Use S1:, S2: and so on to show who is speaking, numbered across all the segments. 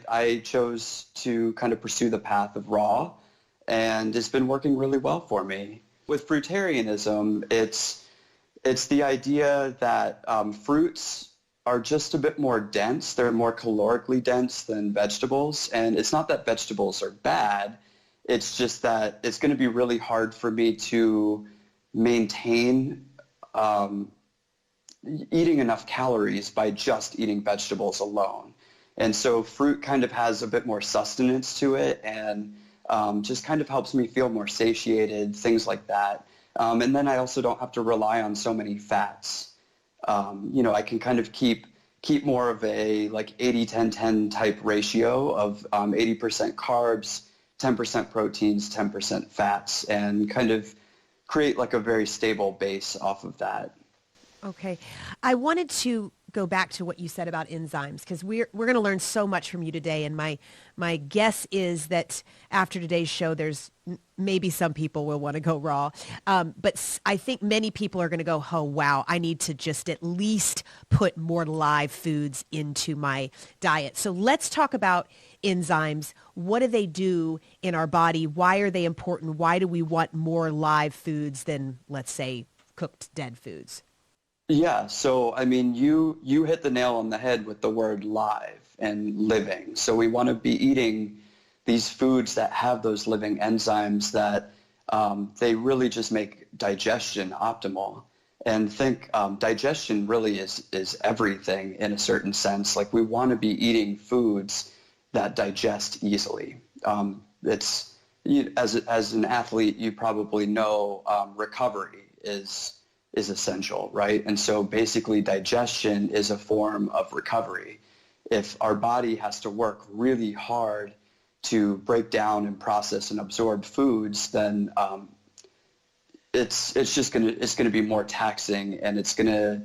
S1: I chose to kind of pursue the path of raw, and it's been working really well for me. With fruitarianism, it's the idea that fruits are just a bit more dense. They're more calorically dense than vegetables. And it's not that vegetables are bad. It's just that it's going to be really hard for me to maintain eating enough calories by just eating vegetables alone. And so fruit kind of has a bit more sustenance to it and just kind of helps me feel more satiated, things like that. And then I also don't have to rely on so many fats. I can kind of keep more of a like 80-10-10 type ratio of 80% carbs, 10% proteins, 10% fats, and kind of create like a very stable base off of that.
S2: Okay. I wanted to go back to what you said about enzymes, because we're going to learn so much from you today. And my guess is that after today's show, there's maybe some people will want to go raw. But I think many people are going to go, oh, wow, I need to just at least put more live foods into my diet. So let's talk about enzymes. What do they do in our body? Why are they important? Why do we want more live foods than, let's say, cooked dead foods?
S1: Yeah, so I mean, you hit the nail on the head with the word live and living. So we want to be eating these foods that have those living enzymes that they really just make digestion optimal. And think digestion really is everything in a certain sense. Like we want to be eating foods that digest easily. As an athlete, you probably know recovery is essential, right? And so basically digestion is a form of recovery. If our body has to work really hard to break down and process and absorb foods, then it's going to be more taxing, and it's going to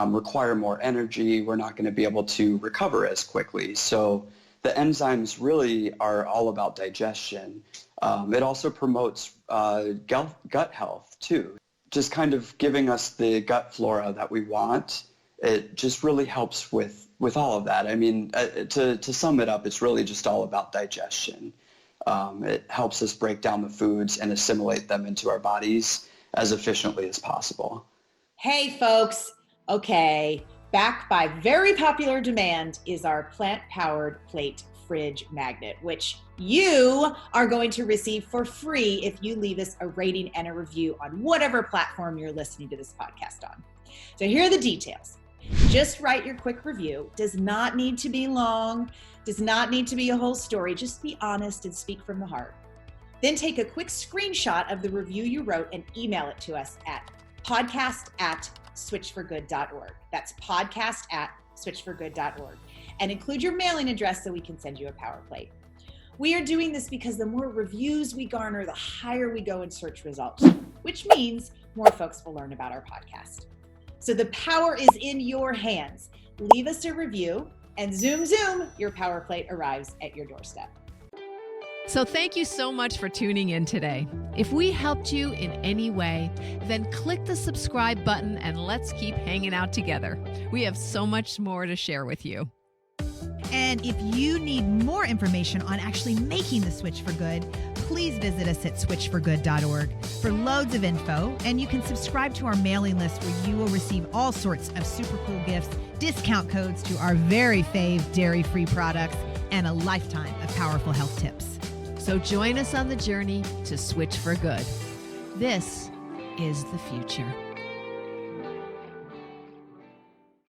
S1: require more energy. We're not going to be able to recover as quickly. So the enzymes really are all about digestion. It also promotes gut health too. Just kind of giving us the gut flora that we want. It just really helps with all of that. I mean, to sum it up, it's really just all about digestion. It helps us break down the foods and assimilate them into our bodies as efficiently as possible.
S3: Hey, folks. Okay, back by very popular demand is our plant-powered plate fridge magnet, which you are going to receive for free if you leave us a rating and a review on whatever platform you're listening to this podcast on. So here are the details. Just write your quick review. Does not need to be long, does not need to be a whole story. Just be honest and speak from the heart. Then take a quick screenshot of the review you wrote and email it to us at podcast@switchforgood.org. That's podcast@switchforgood.org. And include your mailing address so we can send you a power plate. We are doing this because the more reviews we garner, the higher we go in search results, which means more folks will learn about our podcast. So the power is in your hands. Leave us a review, and zoom, your power plate arrives at your doorstep.
S4: So thank you so much for tuning in today. If we helped you in any way, then click the subscribe button and let's keep hanging out together. We have so much more to share with you.
S5: And if you need more information on actually making the switch for good, please visit us at switchforgood.org for loads of info. And you can subscribe to our mailing list where you will receive all sorts of super cool gifts, discount codes to our very fave dairy-free products, and a lifetime of powerful health tips.
S4: So join us on the journey to switch for good. This is the future.